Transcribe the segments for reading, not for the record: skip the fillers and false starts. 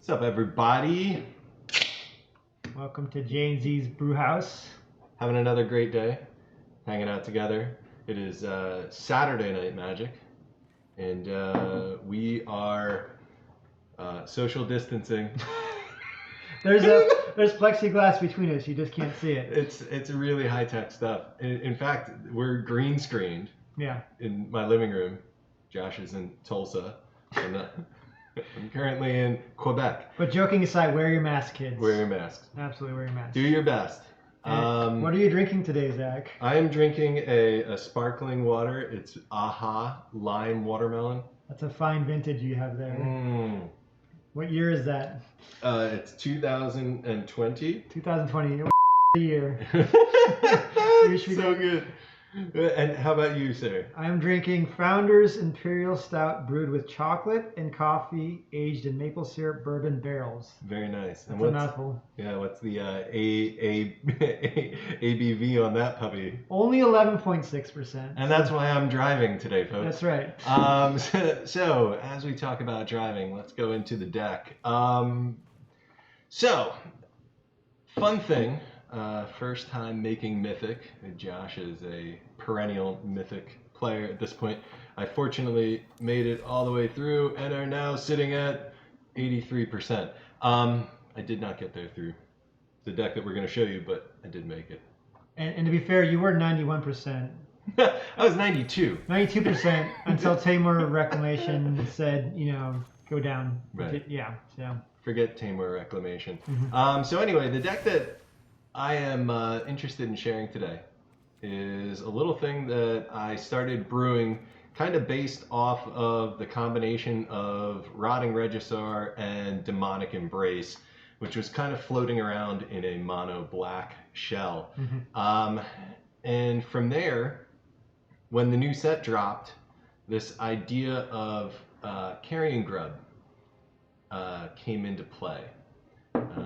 What's up, everybody? Welcome to J&Z's Brewhouse. Having another great day, hanging out together. It is Saturday Night Magic, and we are social distancing. There's plexiglass between us. You just can't see it. It's really high tech stuff. In fact, we're green screened. Yeah. In my living room. Josh is in Tulsa, and I'm currently in Quebec. But joking aside, wear your mask, kids. Wear your masks. Absolutely wear your mask. Do your best. What are you drinking today, Zach? I am drinking a sparkling water. It's Aha Lime Watermelon. That's a fine vintage you have there. What year is that? It's 2020. 2020. Year. So good. And how about you, sir? I'm drinking Founders Imperial Stout brewed with chocolate and coffee aged in maple syrup bourbon barrels. Very nice. That's a mouthful. Yeah, what's the ABV on that puppy? Only 11.6%. And that's why I'm driving today, folks. That's right. So as we talk about driving, let's go into the deck. So, fun thing. First time making Mythic. Josh is a perennial Mythic player at this point. I fortunately made it all the way through and are now sitting at 83%. I did not get there through the deck that we're going to show you, but I did make it. And to be fair, you were 91%. I was 92. 92% until Tamor Reclamation said, go down. Right. Yeah. So. Forget Tamor Reclamation. Mm-hmm. So anyway, the deck that I am interested in sharing today is a little thing that I started brewing kind of based off of the combination of Rotting Regisaur and Demonic Embrace, which was kind of floating around in a monoblack shell. And from there, when the new set dropped, this idea of Carrion Grub came into play.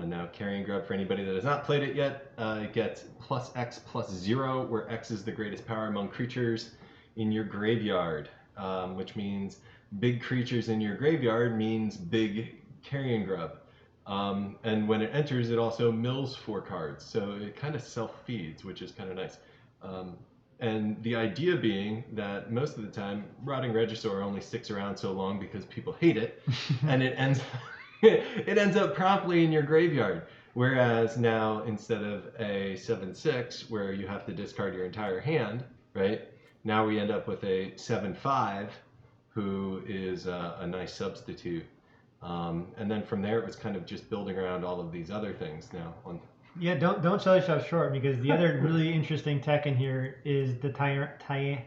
Now, Carrion Grub, for anybody that has not played it yet, it gets +X+0, where X is the greatest power among creatures in your graveyard, which means big creatures in your graveyard means big Carrion Grub. And when it enters, it also mills 4 cards, so it kind of self-feeds, which is kind of nice. And the idea being that most of the time, Rotting Regisaur only sticks around so long because people hate it, and it ends up promptly in your graveyard. Whereas now, instead of a 7/6 where you have to discard your entire hand, right? Now we end up with a 7/5 who is a nice substitute. And then from there, it was kind of just building around all of these other things now. Yeah, don't sell yourself short, because the other really interesting tech in here is the Tyanath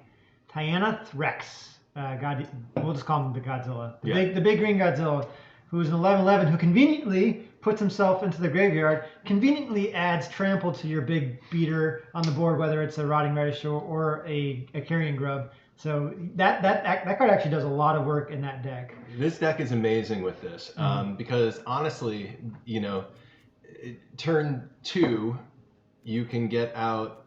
Rex. We'll just call him the Godzilla. The big green Godzilla, who's an 11/11, who conveniently puts himself into the graveyard, conveniently adds trample to your big beater on the board, whether it's a Rotting Regisaur or a Carrion Grub. So that card actually does a lot of work in that deck. This deck is amazing with this, because honestly, turn 2, you can get out,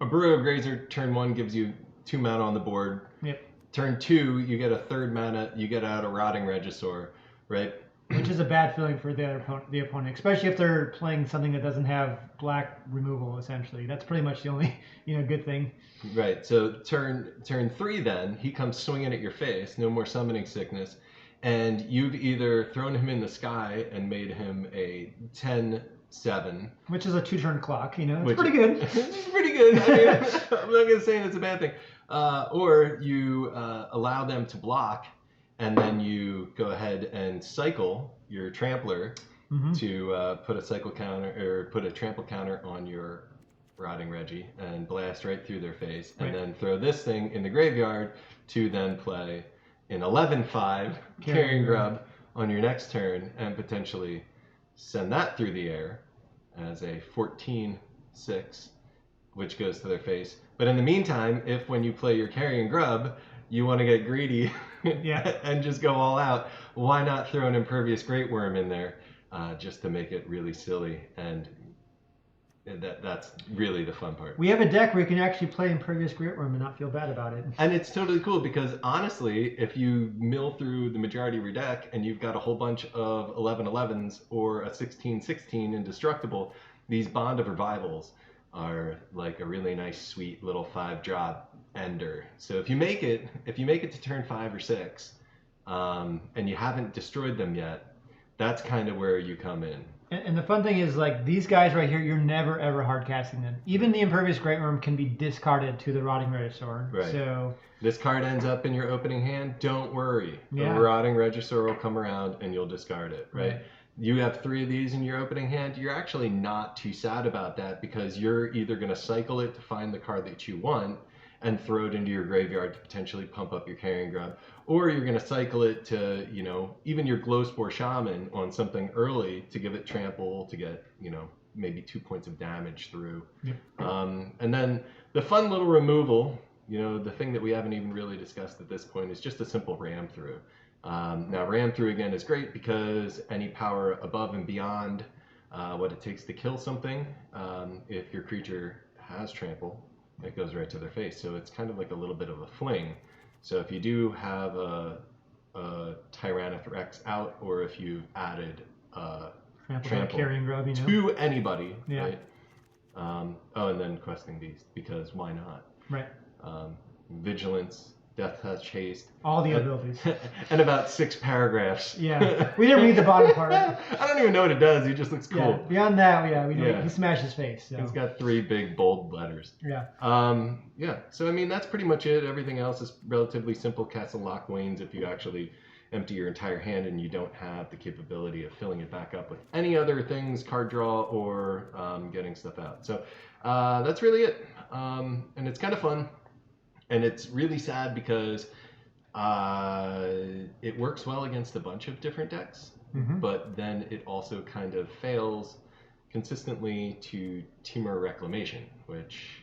Arboreal Grazer, turn 1 gives you 2 mana on the board. Yep. Turn 2, you get a 3rd mana, you get out a Rotting Regisaur, right? Which is a bad feeling for the opponent, especially if they're playing something that doesn't have black removal, essentially. That's pretty much the only, good thing. Right, so turn 3 then, he comes swinging at your face, no more summoning sickness, and you've either thrown him in the sky and made him a 10/7. Which is a 2-turn clock, it's pretty good. It's pretty good. I mean, I'm not going to say it's a bad thing. Or you allow them to block, and then you go ahead and cycle your Trampler to put a cycle counter, or put a trample counter on your Rotting Regi and blast right through their face, and then throw this thing in the graveyard to then play an 11/5 Carrion Grub on your next turn, and potentially send that through the air as a 14/6, which goes to their face. But in the meantime, if when you play your Carrion Grub, you want to get greedy and just go all out, why not throw an Impervious Greatwurm in there just to make it really silly and That's really the fun part. We have a deck where you can actually play Impervious Greatwurm and not feel bad about it. And it's totally cool because honestly, if you mill through the majority of your deck and you've got a whole bunch of 11/11s or a 16/16 indestructible, these Bond of Revivals are like a really nice, sweet little 5-drop ender. So if you make it to turn 5 or 6, and you haven't destroyed them yet, that's kind of where you come in. And the fun thing is, like, these guys right here, you're never ever hard casting them. Even the Impervious Greatwurm can be discarded to the Rotting Regisaur. Right. So this card ends up in your opening hand. Don't worry. Yeah. The Rotting Regisaur will come around and you'll discard it. Right. Right. You have 3 of these in your opening hand. You're actually not too sad about that because you're either going to cycle it to find the card that you want and throw it into your graveyard to potentially pump up your Carrion Grub, or you're going to cycle it to, even your Glowspore Shaman on something early to give it trample to get, maybe 2 points of damage through. Yep. And then the fun little removal, the thing that we haven't even really discussed at this point is just a simple ram through. Now ram through again is great because any power above and beyond what it takes to kill something, if your creature has trample, it goes right to their face. So it's kind of like a little bit of a fling. So if you do have a Tyrannith Rex out, or if you've added trample Carrion Grub, to anybody, Yeah. right? And then Questing Beast, because why not? Right. Vigilance, Death Touch, Haste. All the abilities. And about 6 paragraphs. Yeah. We didn't read the bottom part. I don't even know what it does. He just looks cool. Yeah. Beyond that, we know Yeah. he smashed his face. So. He's got 3 big bold letters. Yeah. Yeah. So I mean, that's pretty much it. Everything else is relatively simple. Castle Locthwains, if you actually empty your entire hand and you don't have the capability of filling it back up with any other things, card draw or getting stuff out. So that's really it. And it's kind of fun. And it's really sad because it works well against a bunch of different decks, but then it also kind of fails consistently to Temur Reclamation,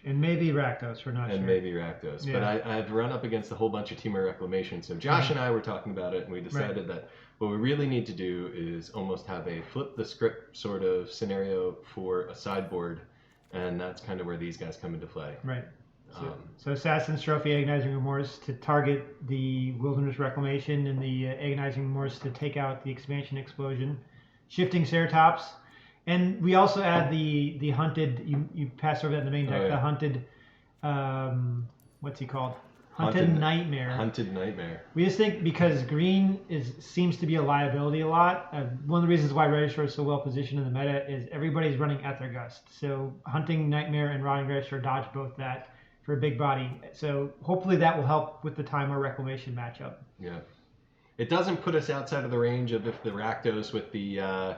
and maybe Rakdos, we're not sure. And maybe Rakdos. Yeah. But I've run up against a whole bunch of Temur Reclamation. So Josh and I were talking about it, and we decided that what we really need to do is almost have a flip the script sort of scenario for a sideboard, and that's kind of where these guys come into play. Right. So Assassin's Trophy, Agonizing Remorse to target the Wilderness Reclamation, and the Agonizing Remorse to take out the Expansion Explosion. Shifting Ceratops. And we also add the hunted, you pass over that in the main deck, the hunted, what's he called? Hunted Nightmare. Hunted Nightmare. We just think because green seems to be a liability a lot. One of the reasons why Regisaur is so well positioned in the meta is everybody's running Ethergust. So Hunting Nightmare and Rotting Regisaur dodge both that for a big body. So hopefully that will help with the Temur Reclamation matchup. Yeah. It doesn't put us outside of the range of if the Rakdos with the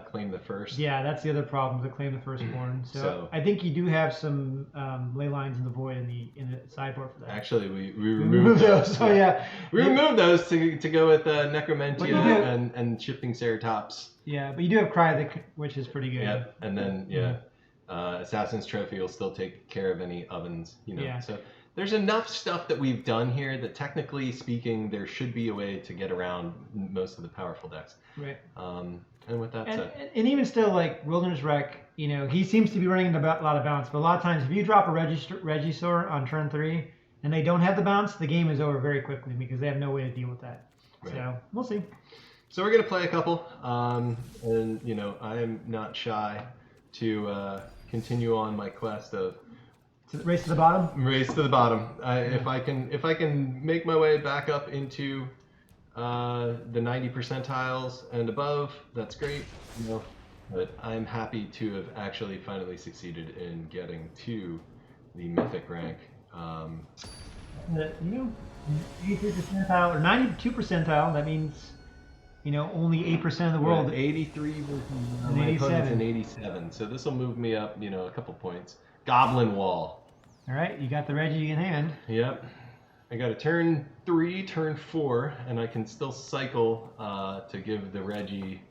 Claim the First. Yeah, that's the other problem, the Claim the Firstborn. So I think you do have some ley lines in the void in the sideboard for that. Actually, we removed those. So yeah, we removed those to go with Necromentia and Shifting Ceratops. Yeah, but you do have Cry, which is pretty good. Yep, and then Assassin's Trophy will still take care of any ovens. Yeah. So there's enough stuff that we've done here that technically speaking, there should be a way to get around most of the powerful decks. Right. And with that said, and even still, like Wilderness Rec, he seems to be running into a lot of bounce. But a lot of times, if you drop a Regisaur on turn 3 and they don't have the bounce, the game is over very quickly because they have no way to deal with that. Right. So we'll see. So we're gonna play a couple, and I am not shy to continue on my quest of. Race to the bottom. Race to the bottom. If I can make my way back up into the 90 percentiles and above, that's great. But I'm happy to have actually finally succeeded in getting to the Mythic rank. 83 percentile or 92 percentile. That means only 8% of the world. 83 versus my opponent's in 87. So this will move me up, a couple points. Goblin Wall. All right, you got the Regi in hand. Yep. I got a turn 3, turn 4, and I can still cycle to give the Regi.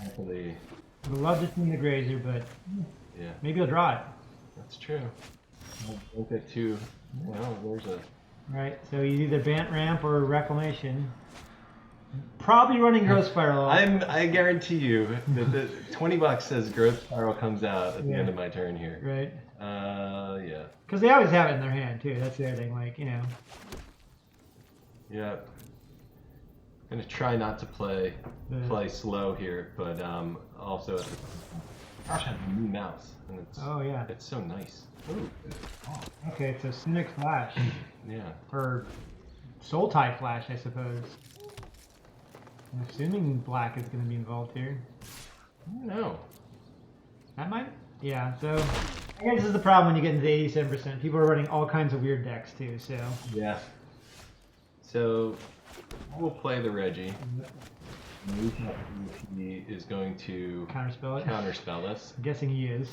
Actually, I would love to see the Grazer, but maybe I'll draw it. That's true. I'll get 2. Well, there's a. Right, so he's either Bant Ramp or Reclamation. Probably running Growth Spiral. I guarantee you that the $20 says Growth Spiral comes out at the end of my turn here. Right. Yeah. Because they always have it in their hand too. That's the other thing. Like, you know. Yeah. I'm gonna try not to play slow here, but also gosh, I have a new mouse, and it's it's so nice. Ooh. Oh, okay, it's a Cynic Flash. Yeah. Or Soul Tie Flash, I suppose. I'm assuming black is going to be involved here. I don't know. That might. Yeah. So I guess this is the problem when you get into the 87%. People are running all kinds of weird decks too. So. Yeah. So we'll play the Regi. He is going to counterspell this. I'm guessing he is.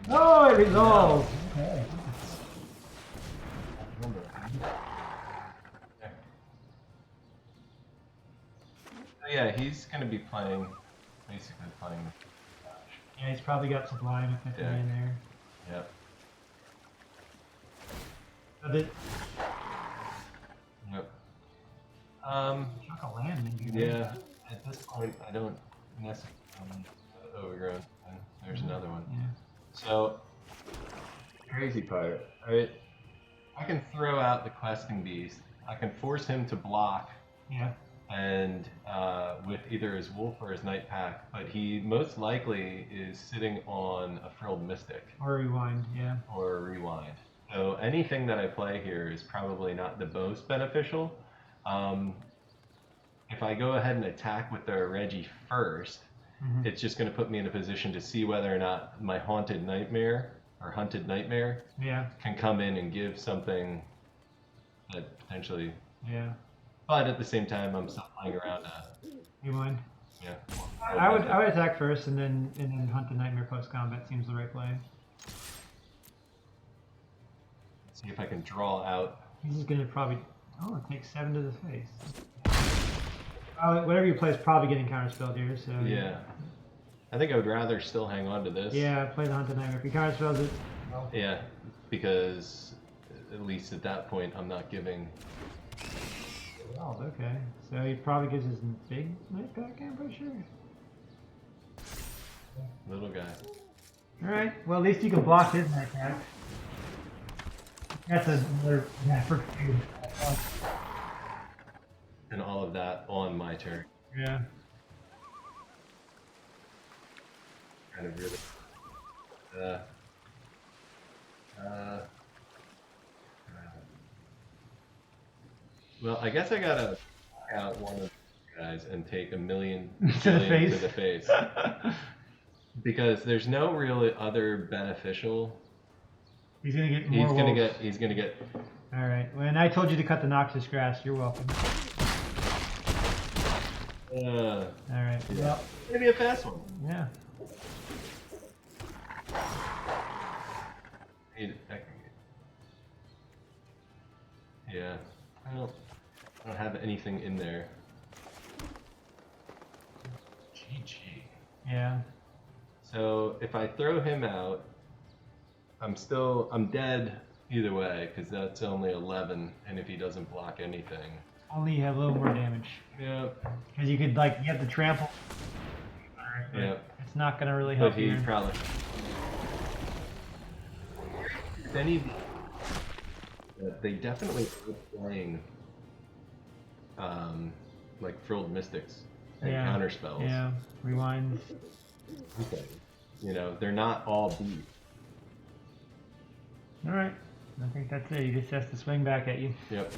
Oh, it resolved! Okay. So yeah, he's going to be basically playing the Flash. Yeah, he's probably got Sublime if in there. Yep. Yep. Chuck a land, maybe. Yeah. At this point, I don't necessarily overgrown. And there's another one. Yeah. So, crazy part, right? I can throw out the questing beast. I can force him to block. Yeah. And with either his wolf or his night pack, but he most likely is sitting on a frilled mystic. Or rewind, yeah. Or a rewind. So anything that I play here is probably not the most beneficial. If I go ahead and attack with the Regi first, it's just going to put me in a position to see whether or not my Haunted Nightmare or Hunted Nightmare can come in and give something that potentially... Yeah. But at the same time, I'm still playing around. Rewind. Yeah. I would attack first and then hunt the Nightmare post combat. Seems the right play. See if I can draw out. He's just gonna probably. Oh, it takes 7 to the face. Whatever you play is probably getting counterspelled here. So. Yeah. I think I would rather still hang on to this. Yeah, play the Hunted Nightmare. If he counterspells it. Well. Yeah, because at least at that point, I'm not giving. Oh, okay. So he probably gives his big night pack, I'm pretty sure. Little guy. Alright, well at least you can block his night pack. That's another for you. And all of that on my turn. Yeah. Kind of really. Well, I guess I gotta knock out one of these guys and take a million to the face. Because there's no really other beneficial. He's gonna get more. He's gonna get. All right. When I told you to cut the noxious grass, you're welcome. All right. Yeah. Well, maybe a fast one. Yeah. Yeah. I don't have anything in there. GG. Yeah. So if I throw him out, I'm dead either way because that's only 11, and if he doesn't block anything. Only you have a little more damage. Yeah. Because you could you have to trample. Yeah. It's not gonna really help you. But he probably. They definitely are playing like Frilled Mystics and counter spells. Yeah, rewind. Okay. You know, they're not all beat. Alright. I think that's it. He just has to swing back at you. Yep.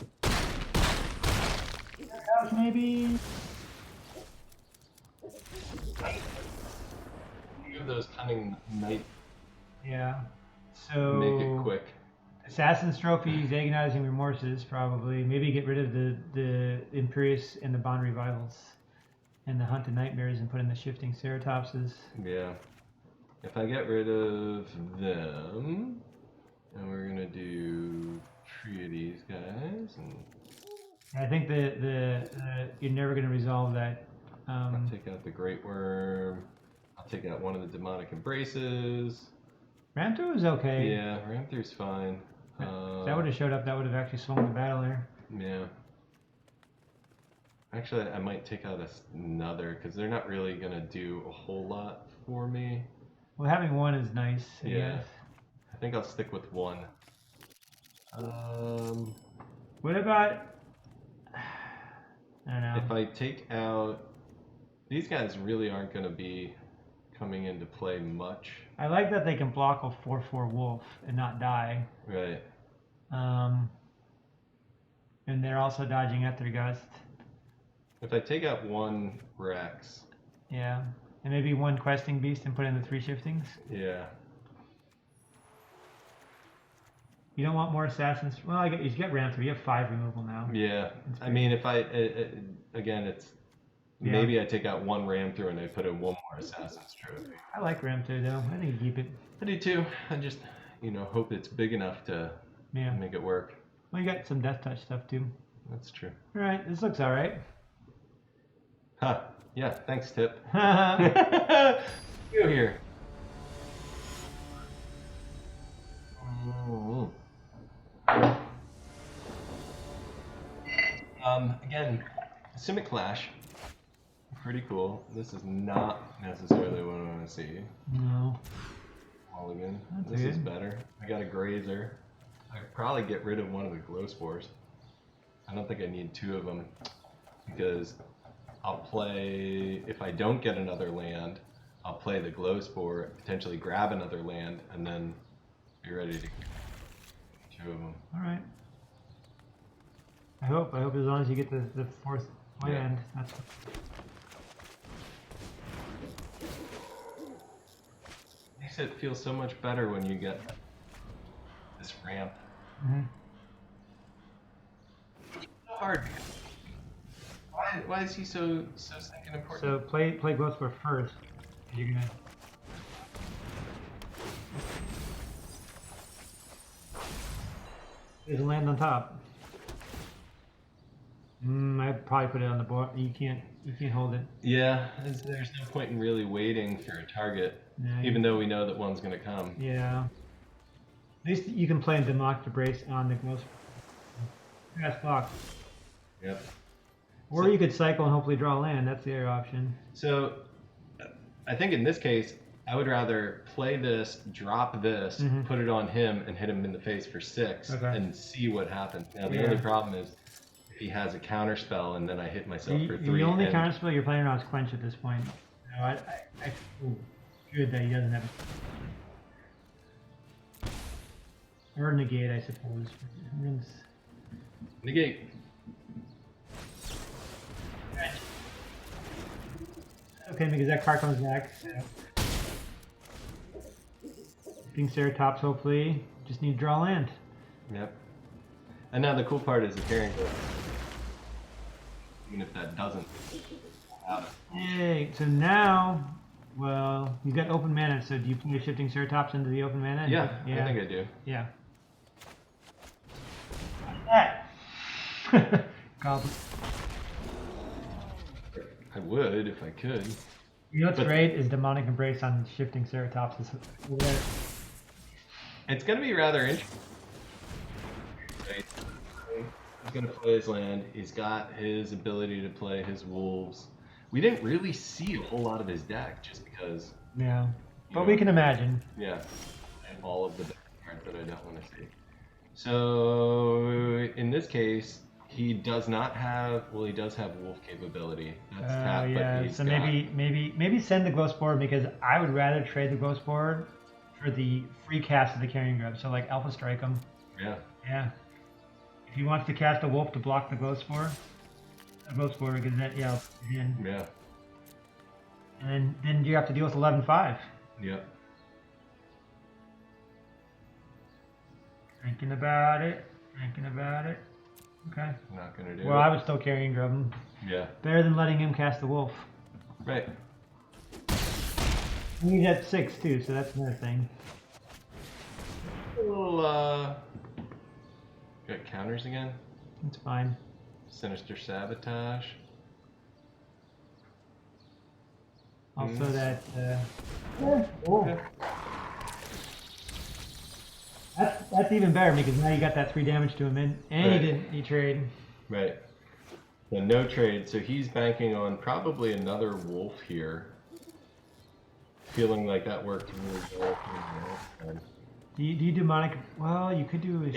Maybe. Do those cunning night. Yeah. So. Make it quick. Assassin's Trophies, Agonizing Remorses, probably. Maybe get rid of the Imperious and the Bond Revivals. And the Hunted Nightmares and put in the Shifting Ceratopses. Yeah. If I get rid of them, and we're gonna do 3 of these guys, and I think you're never gonna resolve that. I'll take out the Greatwurm. I'll take out one of the Demonic Embraces. Ram through is okay. Yeah, Ram through's fine. If that would have showed up, that would have actually swung the battle there. Yeah. Actually, I might take out another because they're not really gonna do a whole lot for me. Well, having one is nice. I Yeah. guess. I think I'll stick with one. What about? I don't know. If I take out, these guys really aren't gonna be coming into play much. I like that they can block a 4/4 wolf and not die. Right. And they're also dodging Ethergust. If I take out one Rex. Yeah. And maybe one questing beast and put in the 3 shiftings. Yeah. You don't want more assassins. Well, you get ram through. You have 5 removal now. Yeah. I mean, if I again, it's maybe I take out one ram through and I put in one more assassin's trophy. I like ram through though. I think you keep it. I do too. I just hope it's big enough to make it work. Well, you got some death touch stuff too. That's true. All right, this looks all right. Huh. Yeah. Thanks, Tip. You here? Again, Simic Clash. Pretty cool. This is not necessarily what I want to see. No. Mulligan. That's This is good. better. I got a Grazer. I could probably get rid of one of the Glowspores. I don't think I need 2 of them because I'll play, if I don't get another land, I'll play the Glowspore, potentially grab another land, and then be ready to get 2 of them. All right. I hope as long as you get the 4th land, that's. Makes it feel so much better when you get this ramp. Mm-hmm. So hard. Why is he so stinking important? So play Glowspore first. You're gonna. There's a land on top. I'd probably put it on the board. You can't hold it. Yeah, there's no point in really waiting for a target, even though we know that one's gonna come. Yeah. At least you can play Demonic Brace on the Glowspore. That's block. Yep. Or you could cycle and hopefully draw land. That's the other option. So, I think in this case, I would rather play this, drop this, put it on him, and hit him in the face for 6, and see what happens. Now, the only problem is if he has a counter spell, and then I hit myself for 3. The only counter spell you're playing around is Quench at this point. No, I feel good that he doesn't have it. Or Negate, I suppose. Negate. Okay, because that card comes back. King Ceratops, hopefully. Just need to draw land. Yep. And now the cool part is the Carrion Grub. Even if that doesn't. Yay! So now, well, you've got open mana. So do you play Shifting Ceratops into the open mana? Yeah, I think I do. Yeah. That. Goblin. I would if I could. You know what's great is Demonic Embrace on Shifting Ceratops. It's going to be rather interesting. Right? He's going to play his land. He's got his ability to play his wolves. We didn't really see a whole lot of his deck just because. Yeah. But we can imagine. Yeah. And all of the cards that I don't want to see. So in this case, he does not have. Well, he does have wolf capability. That's tap, yeah. but he's So got, maybe send the Glowspore because I would rather trade the Glowspore for the free cast of the Carrion Grub. So like Alpha Strike him. Yeah. Yeah. If he wants to cast a wolf to block the Glowspore because that again. Yeah. And then you have to deal with 11/5. Yep. Thinking about it. Okay. Not gonna do Well, it. I would still Carrion Grub him. Yeah. Better than letting him cast the wolf. Right. He's at 6 too, so that's another thing. A little, got counters again? It's fine. Sinister Sabotage. Also that, That's even better because now you got that 3 damage to him and he trade. Right. So no trade. So he's banking on probably another wolf here. Feeling like that worked really well for him last time. Do you demonic? Well, you could do a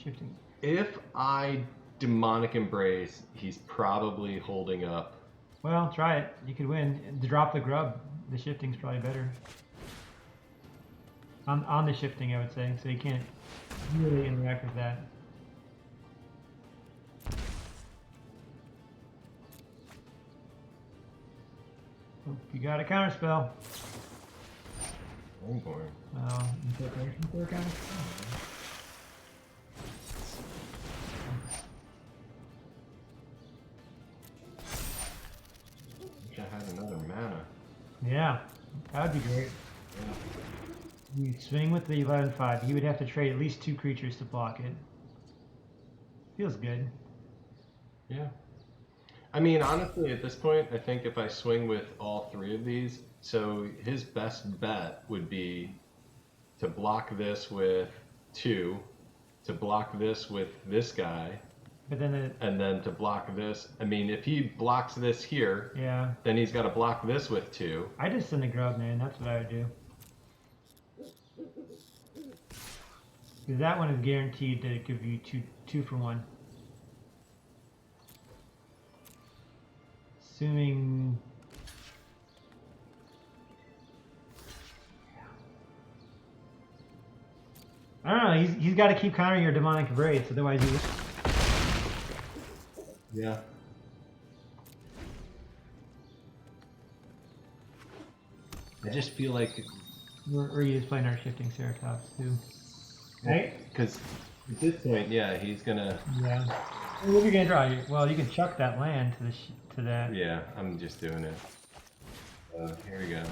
shifting. If I demonic embrace, he's probably holding up. Well, try it. You could win. Drop the grub. The shifting's probably better. On the shifting, I would say, so you can't really interact with that. Oh, you got a counter spell. Oh boy. Oh, incorporation for a counter spell. Wish I had another mana. Yeah, that would be great. Yeah. You swing with the 11/5. You would have to trade at least 2 creatures to block it. Feels good. Yeah. I mean, honestly, at this point, I think if I swing with all 3 of these, so his best bet would be to block this with 2, to block this with this guy, But then and then to block this. I mean, if he blocks this here, yeah. then he's got to block this with 2. I just send a grub, man. That's what I would do. Because that one is guaranteed to give you two for 1. Assuming. I don't know. He's got to keep countering your demonic embrace, otherwise you. Yeah. I just feel like We're just playing our shifting Ceratops too. Right? because at this point, yeah, he's gonna. Yeah. What are you gonna draw? Well, you can chuck that land to that. Yeah, I'm just doing it. Here we go.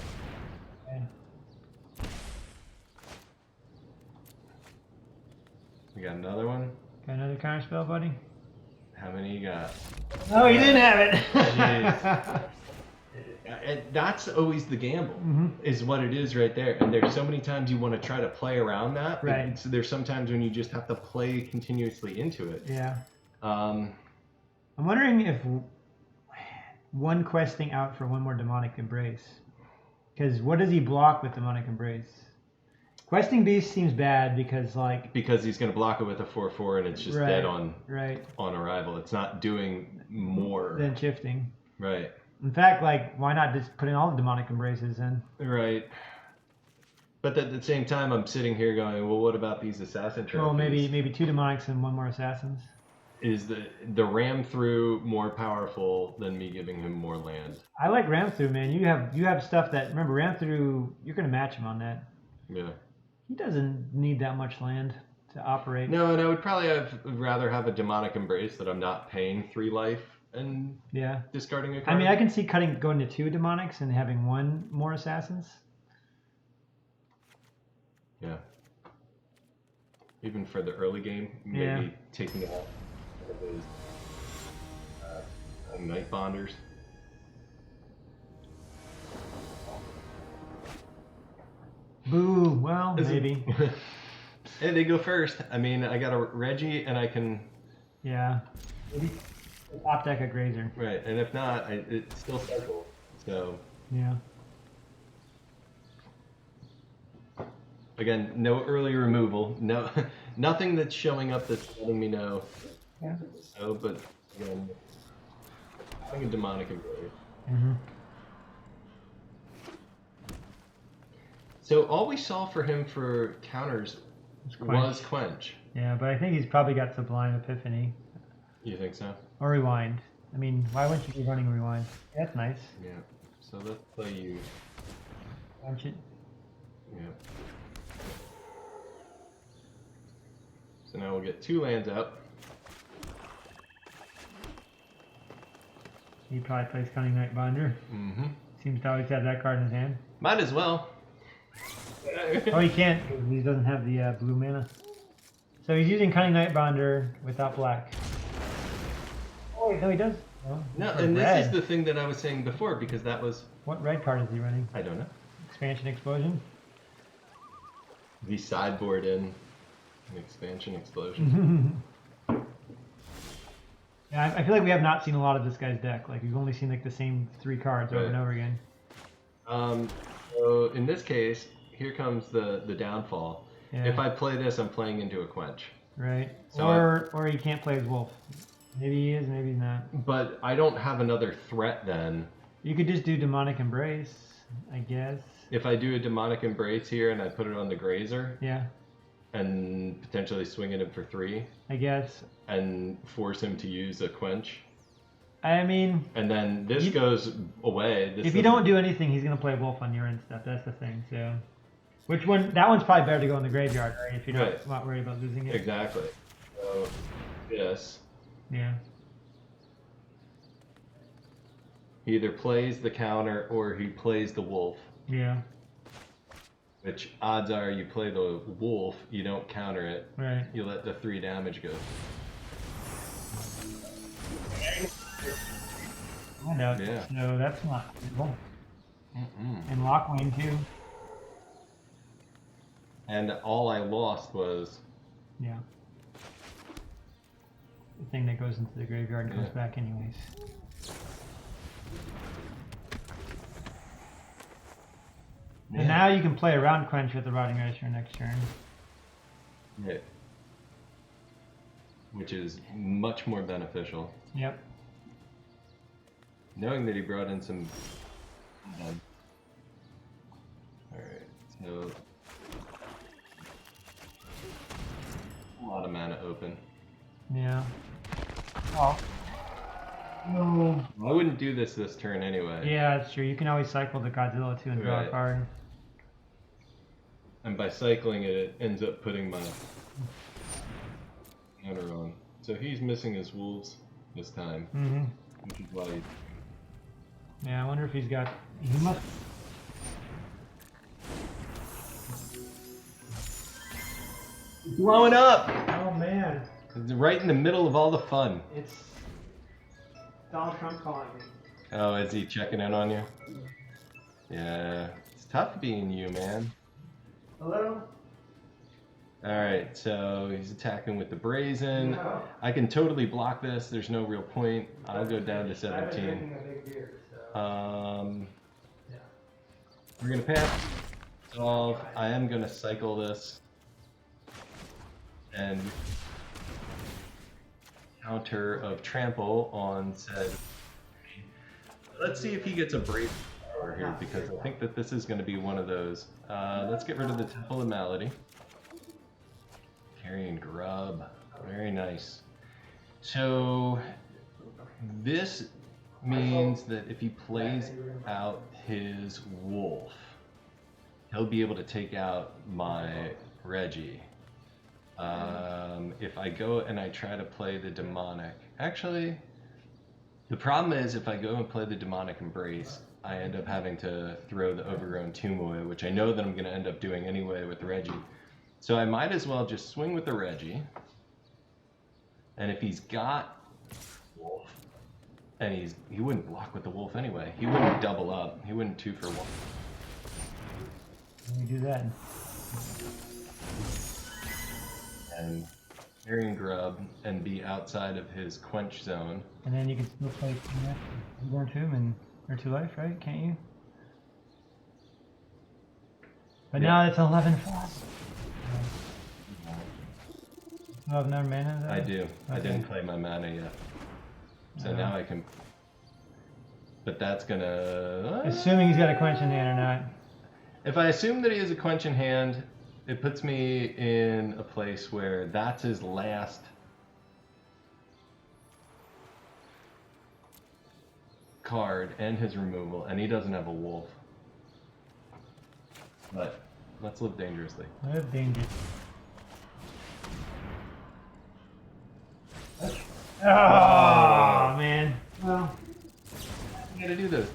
Yeah. We got another one. Got another counter spell, buddy? How many you got? Oh, you didn't have it. Jeez. And that's always the gamble, is what it is right there. And there's so many times you want to try to play around that. But Right. there's sometimes when you just have to play continuously into it. Yeah. Um, I'm wondering if one questing out for one more demonic embrace. Because what does he block with demonic embrace? Questing beast seems bad because because he's going to block it with a 4/4 and it's just dead on arrival. It's not doing more than shifting. Right. In fact, why not just put in all the demonic embraces in? Right. But at the same time, I'm sitting here going, well, what about these assassin trophies? Well, maybe 2 demonics and 1 more assassins. Is the ram through more powerful than me giving him more land? I like ram through, man. You have stuff that, remember, ram through. You're gonna match him on that. Yeah. He doesn't need that much land to operate. No, and I would probably rather have a demonic embrace that I'm not paying 3 life and discarding a card. I mean, I can see going to 2 demonics and having 1 more assassins. Yeah. Even for the early game, maybe taking out those night bonders. Boo. Well, maybe. Hey, they go first. I mean, I got a Regi, and I can. Yeah. Maybe top deck a Grazer. Right, and if not, it's still cycle. So. Yeah. Again, no early removal. No, nothing that's showing up that's letting me know. Yeah. So, but again, having a demonic embrace. Mm-hmm. So all we saw for him for counters was Quench. Yeah, but I think he's probably got Sublime Epiphany. You think so? Or Rewind. I mean, why wouldn't you be running Rewind? That's nice. Yeah. So let's play you. Punch it. Yeah. So now we'll get 2 lands out. He probably plays Cunning Night Bonder. Mm-hmm. Seems to always have that card in his hand. Might as well. Oh, he can't because he doesn't have the blue mana. So he's using Cunning Night Bonder without black. Oh, no, he does. Oh, No, and this is the thing that I was saying before, because that was... What red card is he running? I don't know. Expansion Explosion? The sideboard in an Expansion Explosion. Yeah, I feel like we have not seen a lot of this guy's deck. Like we've only seen like the same 3 cards over and over again. So in this case, here comes the downfall. Yeah. If I play this, I'm playing into a quench. Right. So or you can't play as wolf. Maybe he is, maybe he's not. But I don't have another threat then. You could just do demonic embrace, I guess. If I do a demonic embrace here and I put it on the grazer. Yeah. And potentially swing at him for 3. I guess. And force him to use a quench. I mean. And then this goes away. If you don't do anything, he's gonna play wolf on your end stuff. That's the thing. So, which one? That one's probably better to go in the graveyard, right? If you're not worried about losing it. Exactly. So this. Yeah. He either plays the counter or he plays the wolf. Yeah. Which odds are you play the wolf, you don't counter it. Right. You let the 3 damage go. No, yeah. No, that's not evil. And Locthwain too. And all I lost was. Yeah. The thing that goes into the graveyard and comes back anyways. Yeah. And now you can play around quench with the Rotting Regisaur next turn. Yeah. Which is much more beneficial. Yep. Knowing that he brought in some. Alright, so. A lot of mana open. Yeah. Oh. No. I wouldn't do this turn anyway. Yeah, that's true. You can always cycle the Godzilla too and draw a card. And by cycling it, it ends up putting my counter on. So he's missing his wolves this time. Mm-hmm. Which is why. Yeah, I wonder if he's got. He must. He's blowing up! Oh man. It's right in the middle of all the fun. It's Donald Trump calling me. Oh, is he checking in on you? Yeah. It's tough being you, man. Hello? Alright, so he's attacking with the brazen. No. I can totally block this. There's no real point. I'll go down to 17. We're going to pass. Solve. I am going to cycle this. And counter of trample on said. Let's see if he gets a brave power here, because I think that this is going to be one of those. Let's get rid of the Temple of Malady. Carrion Grub. Very nice. So this means that if he plays out his wolf, he'll be able to take out my Regi. If I go and I try to play the demonic, actually, the problem is if I go and play the demonic embrace, I end up having to throw the overgrown tomb away, which I know that I'm going to end up doing anyway with Regi. So I might as well just swing with the Regi. And if he's got wolf, and he wouldn't block with the wolf anyway. He wouldn't double up. He wouldn't 2 for 1. Let me do that. And Carrion Grub and be outside of his quench zone. And then you can still play Reborn Tomb and or 2 life, right? Can't you? But now it's 11 fast. You have no mana there? I do. Okay. I didn't play my mana yet. So now I can. But that's gonna. Assuming he's got a quench in hand or not. If I assume that he has a quench in hand, it puts me in a place where that's his last card and his removal, and he doesn't have a wolf. But let's live dangerously. Live dangerously. Oh, man. Well, you gotta do this.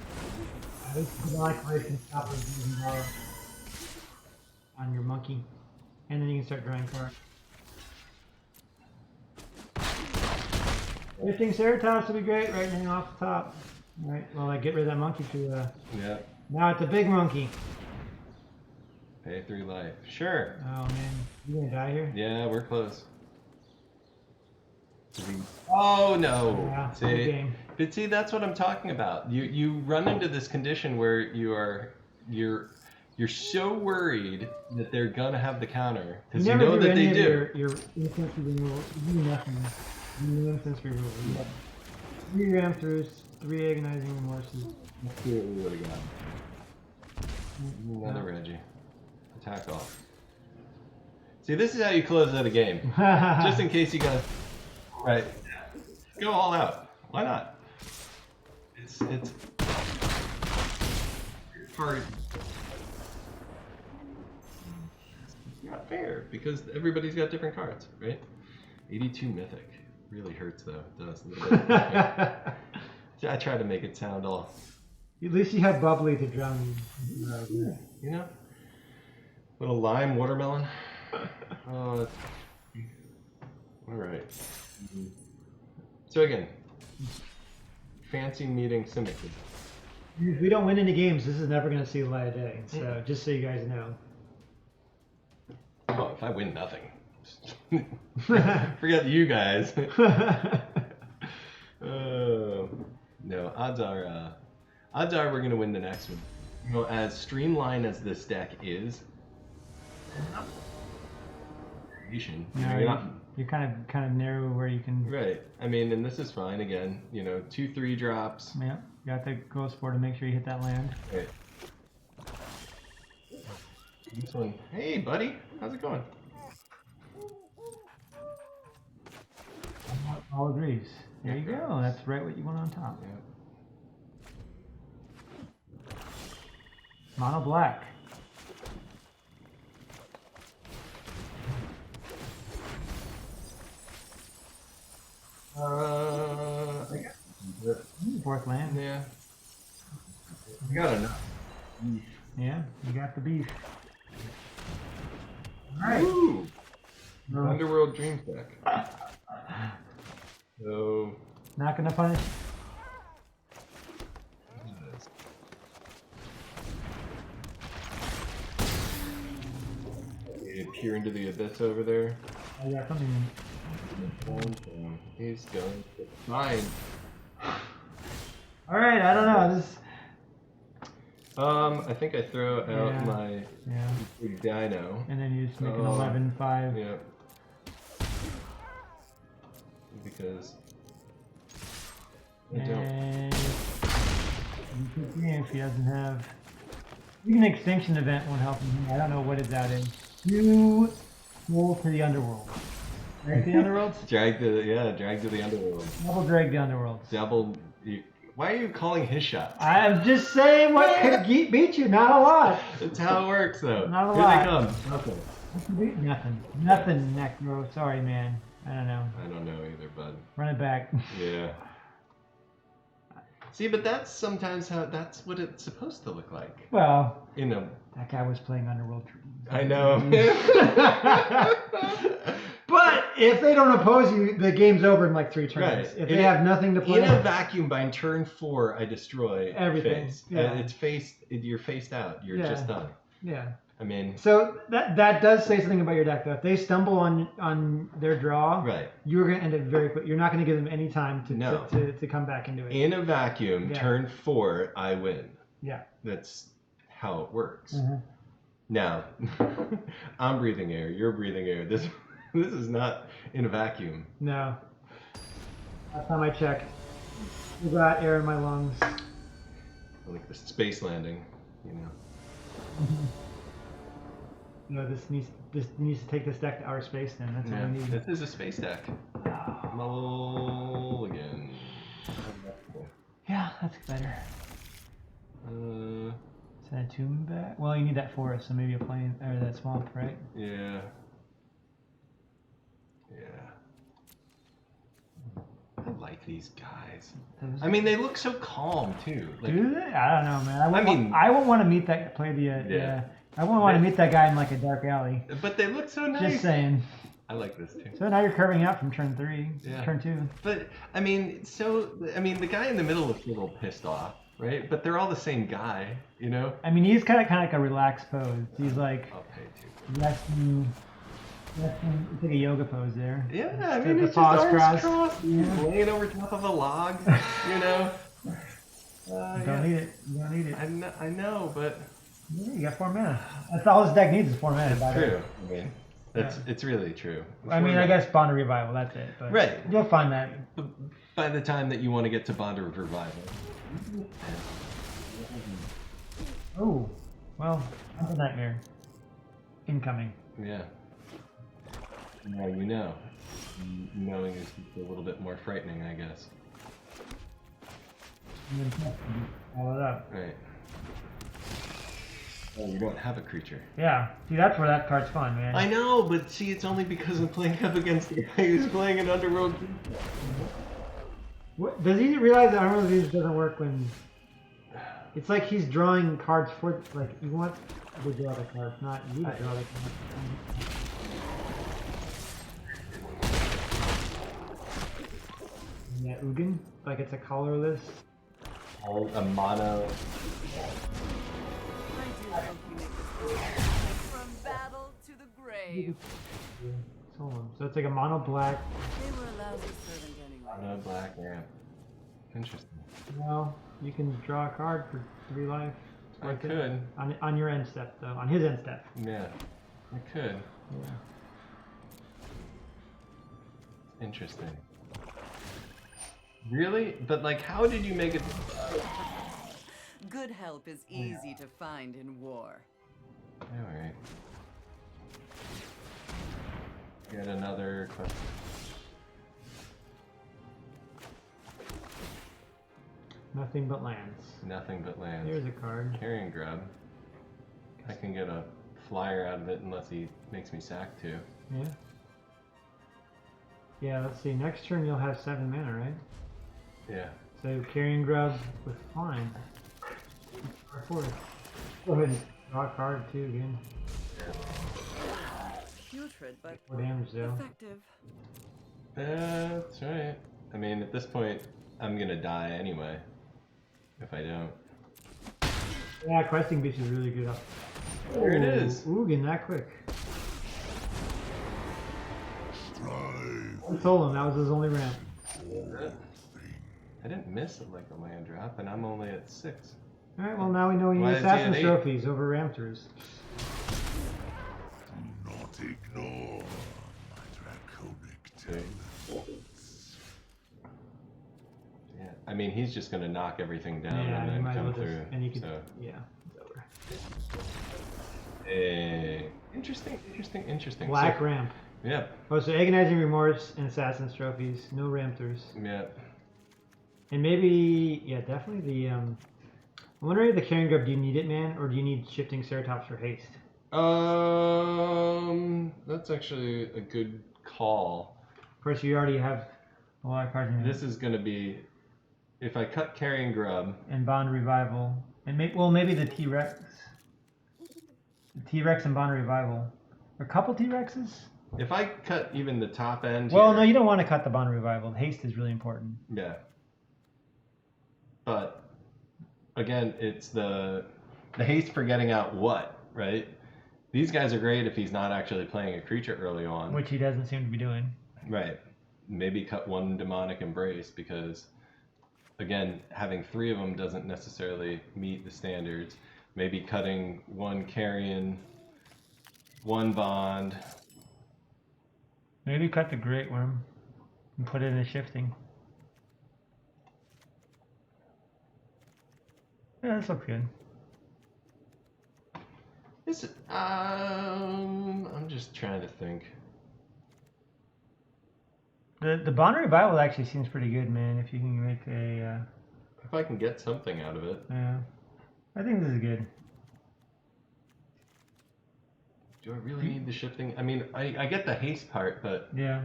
At least you like breaking stop on your monkey. And then you can start drawing cards. Lifting Ceratops would be great right now off the top. Alright, well, I get rid of that monkey to, Yeah. Now it's a big monkey. Pay 3 life. Sure. Oh, man. You gonna die here? Yeah, we're close. Oh no! Yeah, See, good game. but see, that's what I'm talking about. You run into this condition where you're so worried that they're gonna have the counter because you know that they do. Your infantry removal. You do nothing. No infantry removal. You have 3 ram throughs, 3 agonizing remorses. Let's see what we would have got. Another Regi. Attack off. See, this is how you close out a game. Just in case you guys. Right. Go all out. Why not? It's hard. It's not fair because everybody's got different cards, right? 82 Mythic. Really hurts though. It does a little bit. I try to make it sound all. At least you have bubbly to drown you. You know? Little lime watermelon. Oh, all right. So again, fancy meeting Syndicate. If we don't win any games, this is never going to see the light of day. So just so you guys know. Oh, if I win nothing. Forget you guys. No, odds are we're going to win the next one. You know, as streamlined as this deck is, you're kind of narrow where you can. Right. I mean, and this is fine. Again, you know, 2/3 drops. Yeah. You got the Glowspore to make sure you hit that land. Right. This one. Hey, buddy. How's it going? All agrees. There you go. That's right what you want on top. Yeah. Mono black. I guess. 4th land. Yeah. You got enough. Yeah, you got the beef. Alright. Woo! Underworld Dreams deck. So. Not gonna punish. You peer into the abyss over there. I got something. He's going to fine. Alright, I don't know. This. I think I throw out my big dino. And then you just make an 11-5. Yeah. Because I don't. If he doesn't have. Even an extinction event won't help him. I don't know what his out is. You roll to the underworld. Drag to the underworld? Drag to the underworld. Double drag the underworld. Why are you calling his shots? I'm just saying what could beat you, not a lot. That's how it works, though. Not a Here lot. they come. Okay. Nothing, Necro. Sorry, man. I don't know. I don't know either, bud. Run it back. Yeah. See, but that's sometimes that's what it's supposed to look like. Well, you know. That guy was playing Underworld. I know. But if they don't oppose you, the game's over in like 3 turns. Right. If they have nothing to play. In a vacuum, by turn 4, I destroy everything. Face. Yeah. It's you're faced out. You're just done. Yeah. I mean. So that does say something about your deck, though. If they stumble on their draw, right, you're going to end it very quick. You're not going to give them any time to come back into it. In a vacuum, turn 4, I win. Yeah. That's how it works. Mm-hmm. Now, I'm breathing air. You're breathing air. This is not in a vacuum. No. Last time I checked, I got air in my lungs. Like the space landing, you know. Mm-hmm. No, this needs to take this deck to outer space. Then that's what we need. This is a space deck. Mulligan. Yeah, that's better. Send a tomb back. Well, you need that forest, so maybe a plane or that swamp, right? Yeah. Yeah. I like these guys. I mean, they look so calm too. Like, do they? I don't know, man. I won't want to meet that I won't want to meet that guy in like a dark alley. But they look so nice. Just saying. I like this too. So now you're curving out from turn 3, turn 2. But I mean, the guy in the middle looks a little pissed off, right? But they're all the same guy, you know. I mean, he's kind of like a relaxed pose. He's like I'll pay too. resting. It's like a yoga pose there. Yeah, I mean, the it's paws just arms crossed. crossed, Yeah. laying over top of a log, you know. Don't need it. You don't need it. I know, but Yeah, you got 4 mana. That's all this deck needs is 4 mana. it's true. I mean, it's really true. I mean, I guess Bond of Revival. That's it. But right. You'll find that. By the time that you want to get to Bond of Revival. Oh, well, that's a nightmare. Incoming. Yeah. Now you know. Knowing is a little bit more frightening, I guess. All it up. Right. Oh, you don't have a creature. Yeah. See, that's where that card's fun, man. I know, but see, it's only because I'm playing up against the guy who's playing an Underworld. What, does he realize that Armored Legion doesn't work when... It's like he's drawing cards for... Like, you want to draw the cards, not you to draw the cards. Yeah, Ugin, like it's a colorless. A mono. From battle to the grave. So it's like a mono black. They were a lousy servant anyway. Mono black, yeah. Interesting. Well, you can draw a card for 3 life. It's I worth it. could. On your end step, though. On his end step. Yeah. I could. Yeah. Interesting. Really? But like, how did you make it? Good help is easy to find in war. Alright. Get another question. Nothing but lands. Nothing but lands. Here's a card. Carrion Grub. I can get a flyer out of it unless he makes me sack too. Yeah. Yeah, let's see. Next turn you'll have 7 mana, right? Yeah. So Carrion Grub with flying. Go ahead and draw a card too again. Putrid, but 4 damage though. effective. That's right. I mean, at this point, I'm gonna die anyway. If I don't. Yeah, Questing Beast is really good. There it is. Ugin, that quick. I told him that was his only ramp. I didn't miss like a land drop, and I'm only at 6. Alright, well now we know you Why need is he at Assassin's 8? Trophies over Ramtors. Do not ignore my draconic talents. Yeah. I mean, he's just gonna knock everything down Yeah, and you then might as well come just, through. and you can, So, yeah, it's over. interesting. Black So, ramp. yeah. Oh, so Agonizing Remorse and Assassin's Trophies, no Ramtors. Yeah. And maybe, yeah, definitely the, I'm wondering if the Carrion Grub, do you need it, man, or do you need Shifting Ceratops for haste? That's actually a good call. Of course, you already have a lot of cards in This is gonna be, if I cut Carrion Grub. and Bond Revival, and maybe the T-Rex. The T-Rex and Bond Revival. A couple T-Rexes? If I cut even the top end. Well, here, no, you don't want to cut the Bond Revival. Haste is really important. Yeah. But again, it's the haste for getting out what, right? These guys are great if he's not actually playing a creature early on. Which he doesn't seem to be doing. Right. Maybe cut 1 Demonic Embrace because, again, having 3 of them doesn't necessarily meet the standards. Maybe cutting 1 Carrion, 1 Bond. Maybe cut the Greatwurm and put it in a Shifting. Yeah, this looks good. I'm just trying to think. The Bond Revival actually seems pretty good, man. If you can make a, If I can get something out of it. yeah, I think this is good. Do I really need the shifting? I mean, I get the haste part, but Yeah.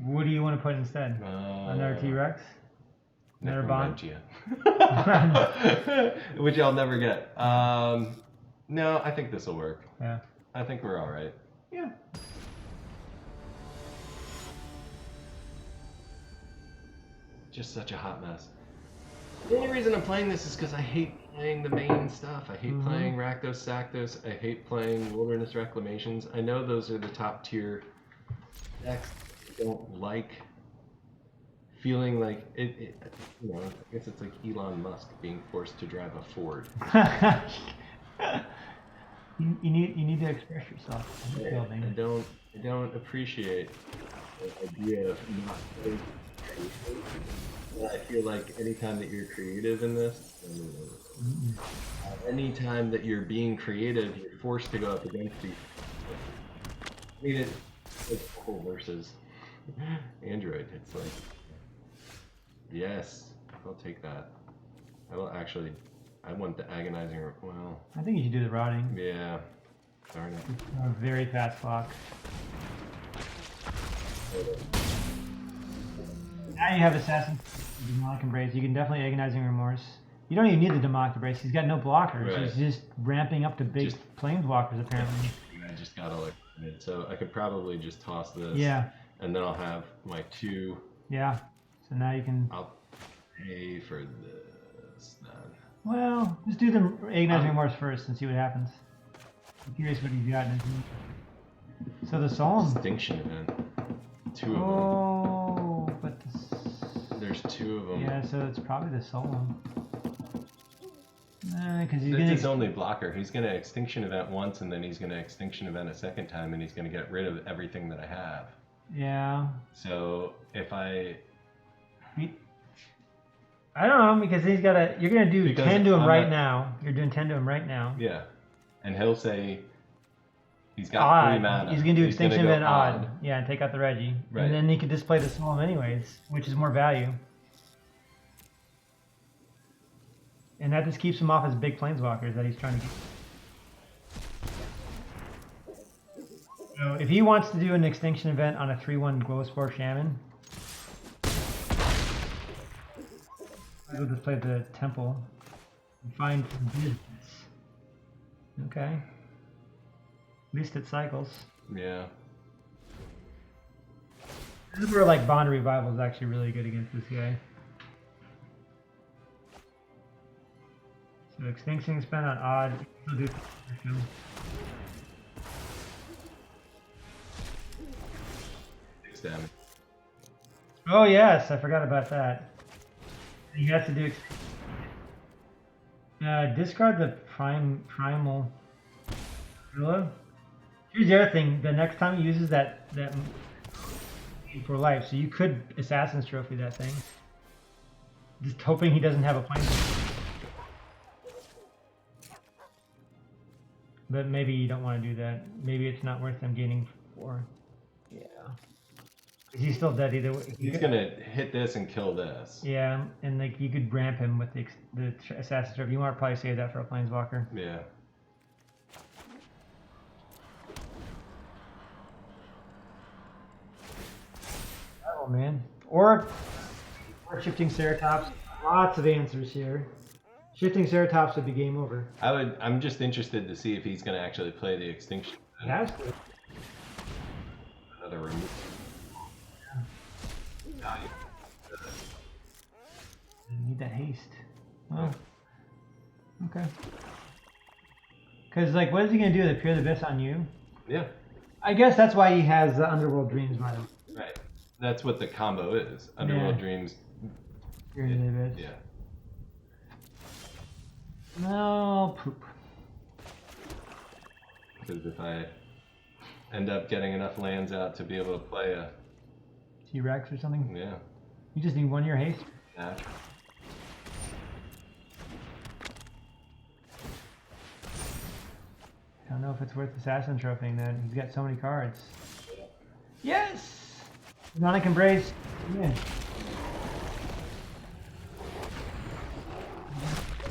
What do you want to put instead? Another T-Rex? Another Bond? Necromantia. Which I'll never get. No, I think this will work. Yeah. I think we're all right. Yeah. Just such a hot mess. The only reason I'm playing this is because I hate playing the main stuff. I hate playing Rakdos, Saktos. I hate playing Wilderness Reclamations. I know those are the top tier decks. I don't like feeling like it. You know, I guess it's like Elon Musk being forced to drive a Ford. you need to express yourself in the building. I don't appreciate the idea of not playing. I feel like anytime that you're creative in this, anytime that you're being creative, you're forced to go up against people. I mean, it's Apple versus Android. It's like, yes, I'll take that. I will actually. I want the agonizing. Well, I think you should do the rotting. yeah. Darn it. A very fast clock. Now you have Assassin, Demonic Embrace. You can definitely Agonizing Remorse. You don't even need the Demonic Embrace. He's got no blockers. Right. He's just ramping up to big planeswalkers, apparently. I just got all excited. So I could probably just toss this. Yeah. And then I'll have my 2. Yeah. So now you can... I'll pay for this then. Well, just do the Agonizing Remorse first and see what happens. I'm curious what he's got in his hand. So the Solemn... Extinction event. 2 of them. Oh, but There's 2 of them. yeah, so it's probably the Solemn. Because he's It's gonna his only blocker. He's going to Extinction event once, and then he's going to Extinction event a second time, and he's going to get rid of everything that I have. yeah. So if I don't know because he's got to. You're gonna do Because 10 to him I'm right not- now. You're doing 10 to him right now. yeah, and he'll say he's got Odd. 3 mana. He's gonna do gonna Extinction go event odd. Yeah, and take out the Regi. Right. And then he could display the Solemn anyways, which is more value. And that just keeps him off his big planeswalkers that he's trying to get. So if he wants to do an Extinction event on a 3/1 Glowspore Shaman, I will display the Temple and find business. Okay. At least it cycles. Yeah. This is where like Bond Revival is actually really good against this guy. So Extinction spent on odd. He'll do 6 damage. Oh yes, I forgot about that. He has to do discard the primal Gorilla. Here's the other thing, the next time he uses that for life, so you could Assassin's Trophy that thing. Just hoping he doesn't have a plane. But maybe you don't want to do that. Maybe it's not worth them gaining 4. Yeah. He's still dead either way. He's gonna hit this and kill this. Yeah, and like you could ramp him with the Assassin's Trophy. You want to probably save that for a Planeswalker. Yeah. Oh man. Or Shifting Ceratops. Lots of answers here. Shifting Ceratops would be game over. I'm just interested to see if he's gonna actually play the Extinction. He has to. Another remove. You need that haste. Oh. Okay. Because like, what is he gonna do? The Pure the Abyss on you? Yeah. I guess that's why he has the Underworld Dreams by him. Right. That's what the combo is. Underworld Yeah. Dreams. Pure the Abyss. Yeah. No poop. Because if I end up getting enough lands out to be able to play a T-Rex or something. yeah. You just need 1 year haste. Natural. I don't know if it's worth Assassin Trophying then. He's got so many cards. Yes! Demonic Embrace. Yeah.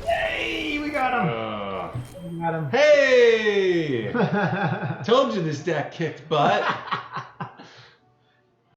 Yay! We got him! We got him. Hey! Told you this deck kicked butt.